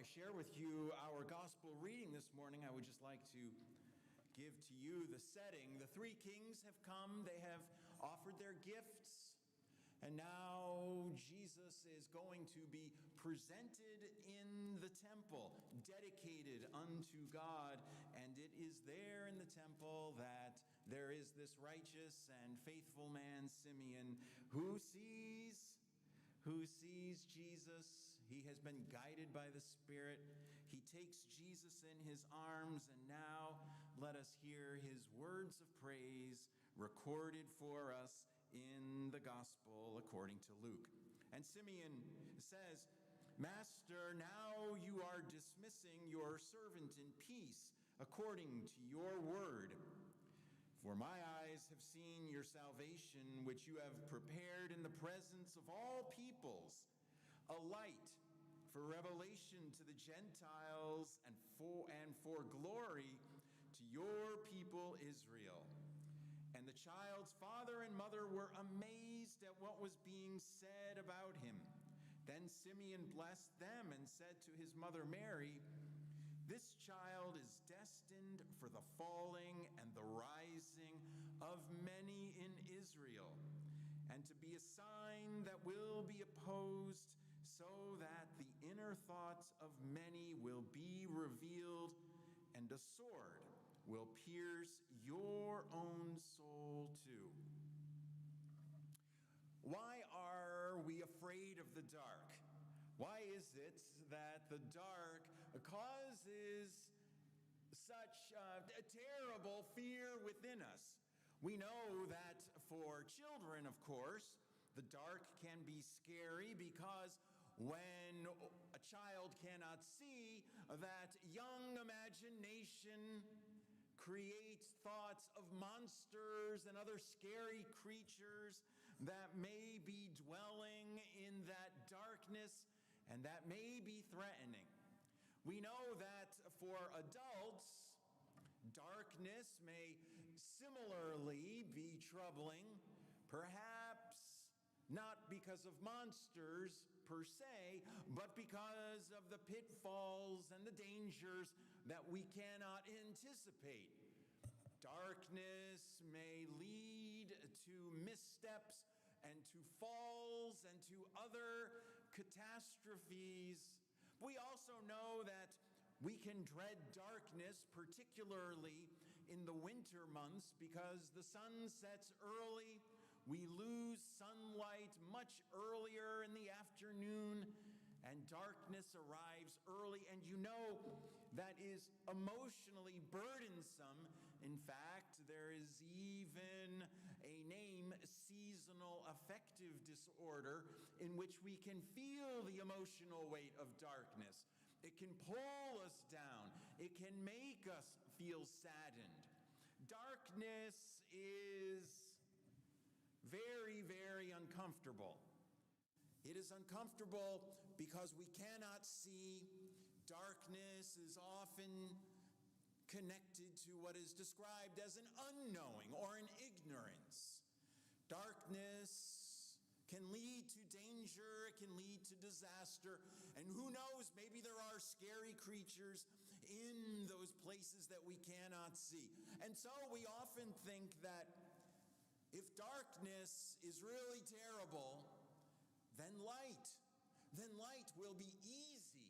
I share with you our gospel reading this morning, I would just like to give to you the setting. The three kings have come, they have offered their gifts, and now Jesus is going to be presented in the temple, dedicated unto God. And it is there in the temple that there is this righteous and faithful man, Simeon, who sees Jesus. He has been guided by the Spirit. He takes Jesus in his arms, and now let us hear his words of praise recorded for us in the gospel according to Luke. And Simeon says, "Master, now you are dismissing your servant in peace according to your word. For my eyes have seen your salvation, which you have prepared in the presence of all peoples, a light for revelation to the Gentiles and for glory to your people Israel." And the child's father and mother were amazed at what was being said about him. Then Simeon blessed them and said to his mother Mary, "This child is destined for the falling and the rising of many in Israel, and to be a sign that will be opposed, so that the inner thoughts of many will be revealed, and a sword will pierce your own soul too." Why are we afraid of the dark? Why is it that the dark causes such a terrible fear within us? We know that for children, of course, the dark can be scary because when a child cannot see, that young imagination creates thoughts of monsters and other scary creatures that may be dwelling in that darkness and that may be threatening. We know that for adults, darkness may similarly be troubling, perhaps not because of monsters per se, but because of the pitfalls and the dangers that we cannot anticipate. Darkness may lead to missteps and to falls and to other catastrophes. We also know that we can dread darkness, particularly in the winter months, because the sun sets early. We lose sunlight much earlier in the afternoon, and darkness arrives early, and you know that is emotionally burdensome. In fact, there is even a name, seasonal affective disorder, in which we can feel the emotional weight of darkness. It can pull us down. It can make us feel saddened. Darkness is very, very uncomfortable. It is uncomfortable because we cannot see. Darkness is often connected to what is described as an unknowing or an ignorance. Darkness can lead to danger, it can lead to disaster, and who knows, maybe there are scary creatures in those places that we cannot see. And so we often think that if darkness is really terrible, then light will be easy.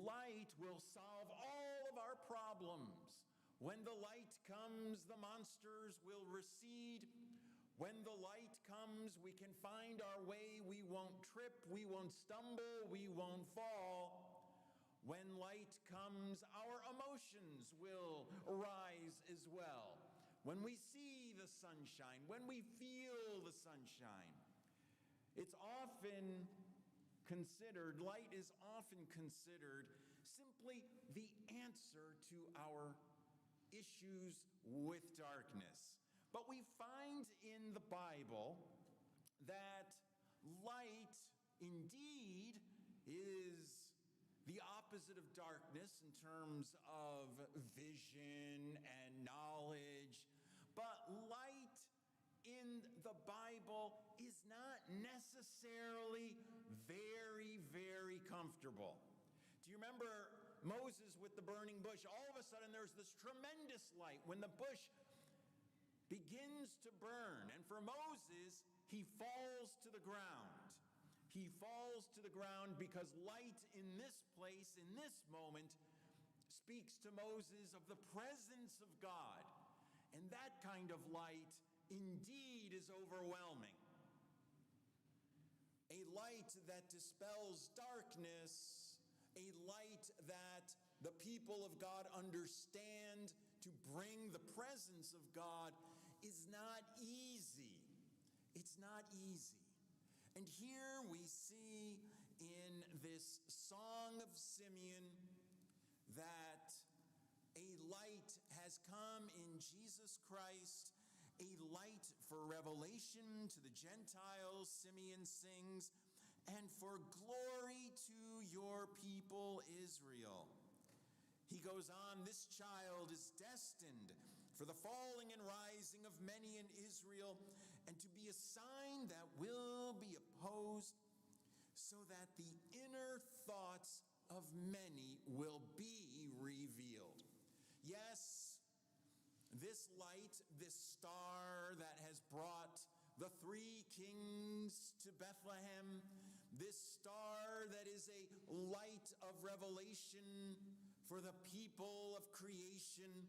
Light will solve all of our problems. When the light comes, the monsters will recede. When the light comes, we can find our way. We won't trip, we won't stumble, we won't fall. When light comes, our emotions will rise as well. When we see the sunshine, when we feel the sunshine, it's often considered, light is often considered simply the answer to our issues with darkness. But we find in the Bible that light indeed is the opposite of darkness in terms of vision and knowledge. But light in the Bible is not necessarily very, very comfortable. Do you remember Moses with the burning bush? All of a sudden there's this tremendous light when the bush begins to burn. And for Moses, he falls to the ground. He falls to the ground because light in this place, in this moment, speaks to Moses of the presence of God. And that kind of light indeed is overwhelming. A light that dispels darkness, a light that the people of God understand to bring the presence of God is not easy. It's not easy. And here we see in this Song of Simeon that a light has come in Jesus Christ, a light for revelation to the Gentiles, Simeon sings, and for glory to your people Israel. He goes on, this child is destined for the falling and rising of many in Israel, and to be a sign that will be opposed, so that the inner thoughts of many will be revealed. Yes, this light, this star that has brought the three kings to Bethlehem, this star that is a light of revelation for the people of creation,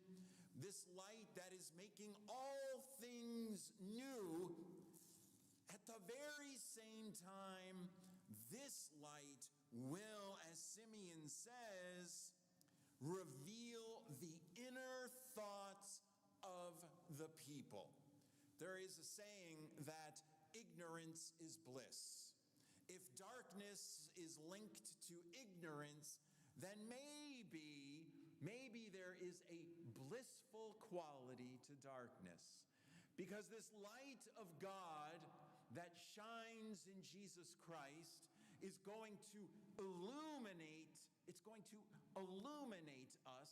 this light that is making all things new, at the very same time, this light will, as Simeon says, reveal the inner thoughts of the people. There is a saying that ignorance is bliss. If darkness is linked to ignorance, then maybe there is a blissful quality to darkness. Because this light of God that shines in Jesus Christ is going to illuminate us.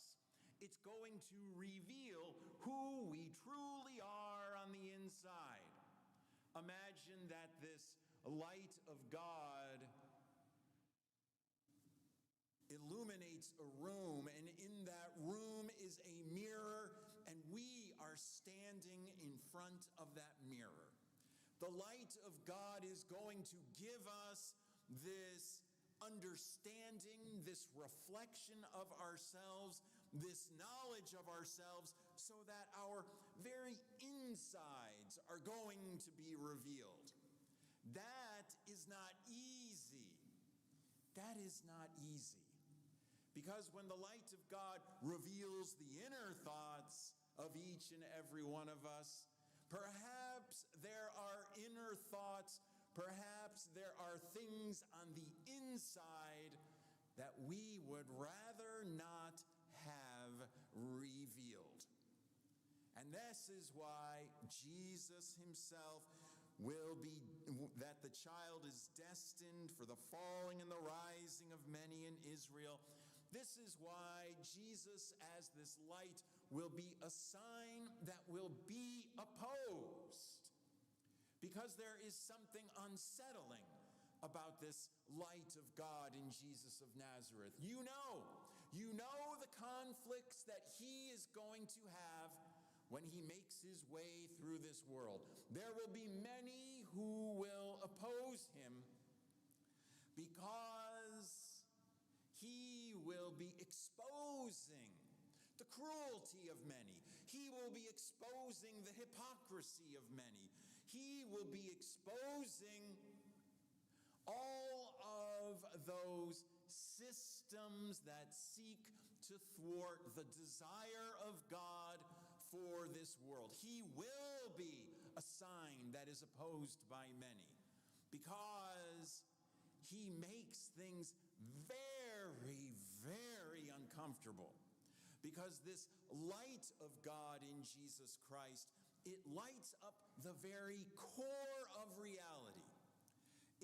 It's going to reveal who we truly are on the inside. Imagine that this light of God illuminates a room, and in that room is a mirror, and we are standing in front of that mirror. The light of God is going to give us this understanding, this reflection of ourselves, this knowledge of ourselves, so that our very insides are going to be revealed. That is not easy. That is not easy. Because when the light of God reveals the inner thoughts of each and every one of us, perhaps there are inner thoughts, perhaps there are things on the inside that we would rather not have revealed. And this is why Jesus himself that the child is destined for the falling and the rising of many in Israel. This is why Jesus, as this light, will be a sign that will be opposed. Because there is something unsettling about this light of God in Jesus of Nazareth. You know the conflicts that he is going to have when he makes his way through this world. There will be many who will oppose him because he will be exposing the cruelty of many. He will be exposing the hypocrisy of many. He will be exposing all of those systems that seek to thwart the desire of God for this world. He will be a sign that is opposed by many because he makes things very, very uncomfortable. Because this light of God in Jesus Christ, it lights up the very core of reality.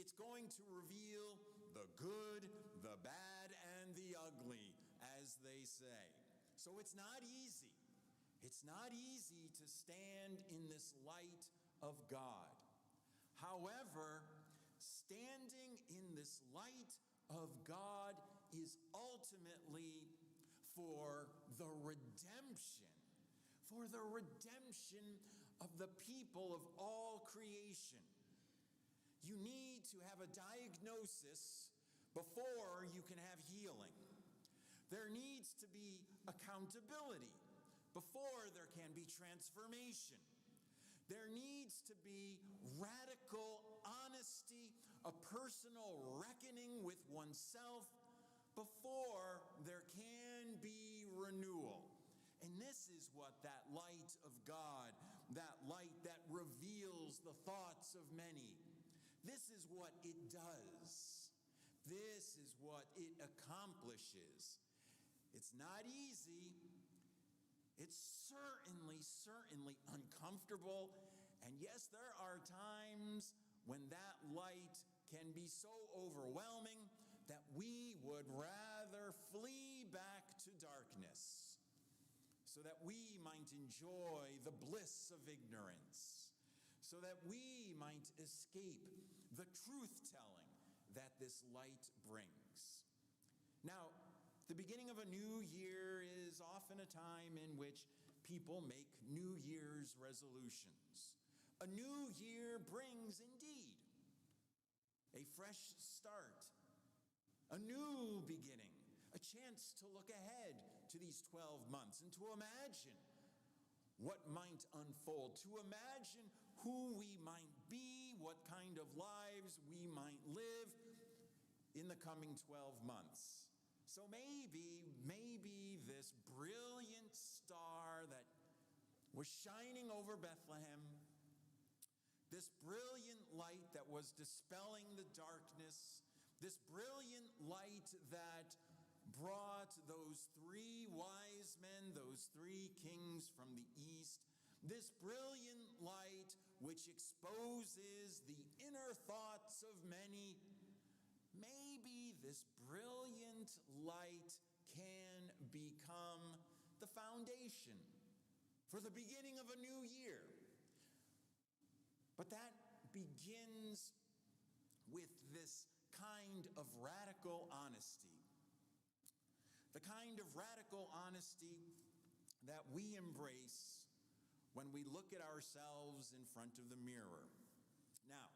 It's going to reveal the good, the bad, and the ugly, as they say. So it's not easy. It's not easy to stand in this light of God. However, standing in this light of God is ultimately for the redemption of the people of all creation. You need to have a diagnosis before you can have healing. There needs to be accountability before there can be transformation. There needs to be radical honesty, a personal reckoning with oneself before there can be renewal. And this is what that light of God, that light that reveals the thoughts of many, this is what it does. This is what it accomplishes. It's not easy. It's certainly uncomfortable. And yes, there are times when that light can be so overwhelming that we would rather flee back to darkness so that we might enjoy the bliss of ignorance, so that we might escape the truth-telling that this light brings. Now, the beginning of a new year is often a time in which people make New Year's resolutions. A new year brings, indeed, a fresh start, a new beginning, a chance to look ahead to these 12 months and to imagine what might unfold, to imagine who we might be, what kind of lives we might live in the coming 12 months. So maybe this brilliant star that was shining over Bethlehem, this brilliant light that was dispelling the darkness, this brilliant light that brought those 3 wise men, those 3 kings from the east, this brilliant light which exposes the inner thoughts of many, maybe this brilliant light can become the foundation for the beginning of a new year. But that begins with this kind of radical honesty. The kind of radical honesty that we embrace when we look at ourselves in front of the mirror. Now,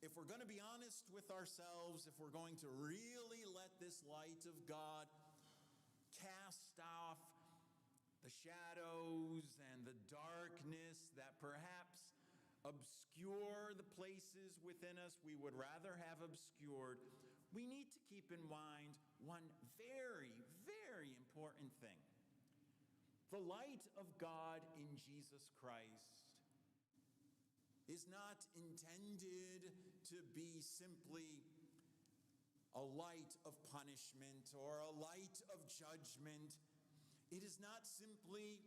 if we're going to be honest with ourselves, if we're going to really let this light of God cast off the shadows and the darkness that perhaps obscure the places within us we would rather have obscured, we need to keep in mind one very, very important thing. The light of God in Jesus Christ is not intended to be simply a light of punishment or a light of judgment. It is not simply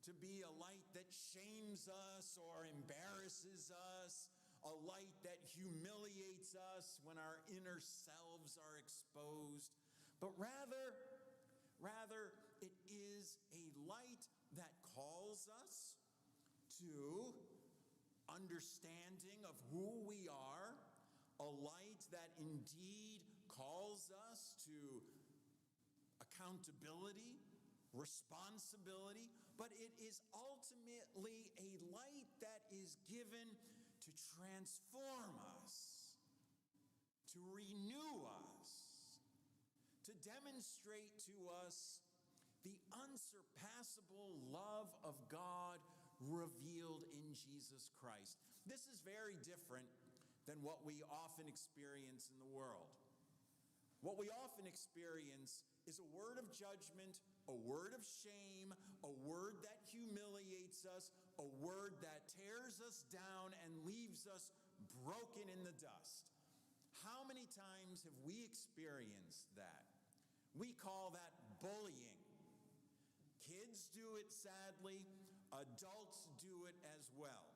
to be a light that shames us or embarrasses us, a light that humiliates us when our inner selves are exposed, but rather it is a light that calls us to understanding of who we are, a light that indeed calls us to accountability, responsibility, but it is ultimately a light that is given to transform us, to renew us, to demonstrate to us the unsurpassable love of God revealed in Jesus Christ. This is very different than what we often experience in the world. What we often experience is a word of judgment, a word of shame, a word that humiliates us, a word that tears us down and leaves us broken in the dust. How many times have we experienced that? We call that bullying. Kids do it, sadly. Adults do it as well.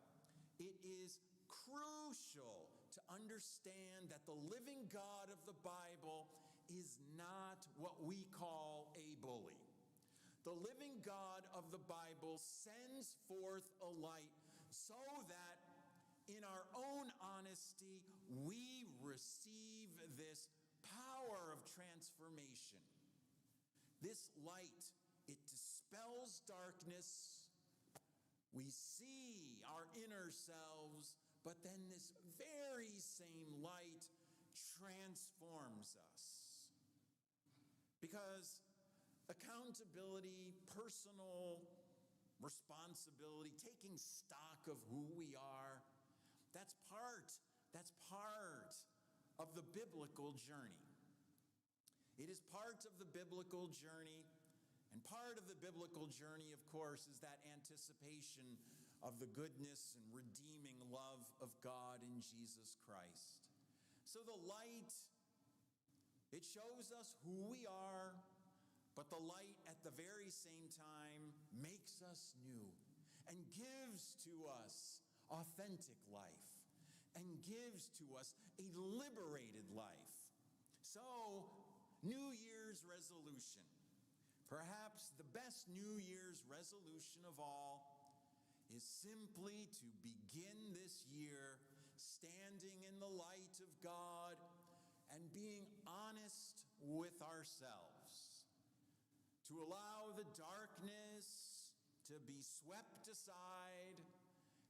It is crucial to understand that the living God of the Bible is not what we call a bully. The living God of the Bible sends forth a light so that in our own honesty we receive this power of transformation. This light, it dispels darkness. We see our inner selves, but then this very same light transforms us. Because accountability, personal responsibility, taking stock of who we are, that's part of the biblical journey. It is part of the biblical journey, and part of the biblical journey, of course, is that anticipation of the goodness and redeeming love of God in Jesus Christ. So the light, it shows us who we are, but the light at the very same time makes us new and gives to us authentic life and gives to us a liberated life. So, New Year's resolution. Perhaps the best New Year's resolution of all is simply to begin this year standing in the light of God and being honest with ourselves. To allow the darkness to be swept aside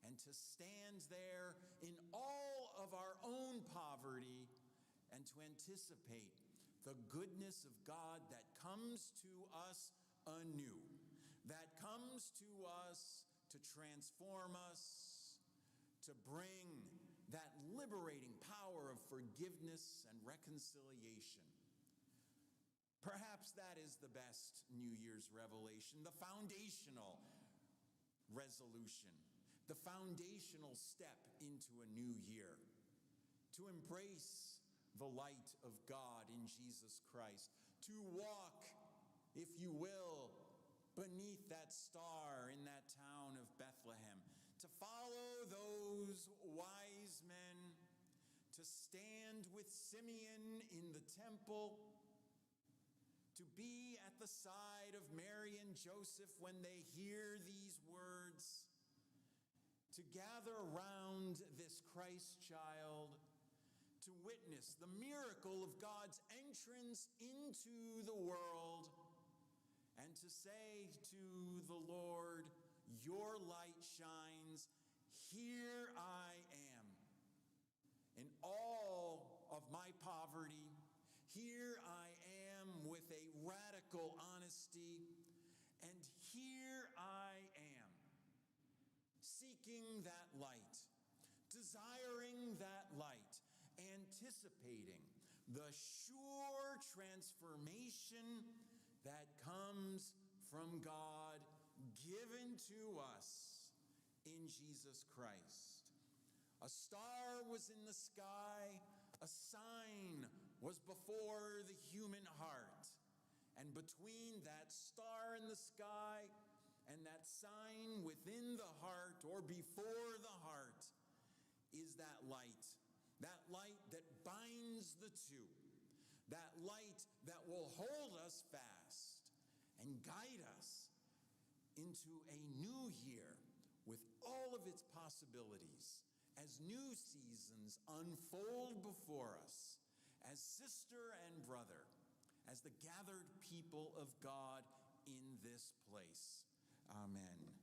and to stand there in all of our own poverty and to anticipate the goodness of God that comes to us anew, that comes to us to transform us, to bring that liberating power of forgiveness and reconciliation. Perhaps that is the best New Year's revelation, the foundational resolution, the foundational step into a new year, to embrace the light of God in Jesus Christ, to walk, if you will, beneath that star in that town of Bethlehem, to follow those wise men, to stand with Simeon in the temple, to be at the side of Mary and Joseph when they hear these words, to gather around this Christ child, to witness the miracle of God's entrance into the world, and to say to the Lord, your light shines, here I am. In all of my poverty, here I am with a radical honesty, and here I am, seeking that light, desiring that light, anticipating the sure transformation that comes from God, given to us in Jesus Christ. A star was in the sky, a sign was before the human heart, and between that star in the sky and that sign within the heart or before the heart is that light that binds the two, that light that will hold us fast and guide us into a new year with all of its possibilities, as new seasons unfold before us, as sister and brother, as the gathered people of God in this place. Amen.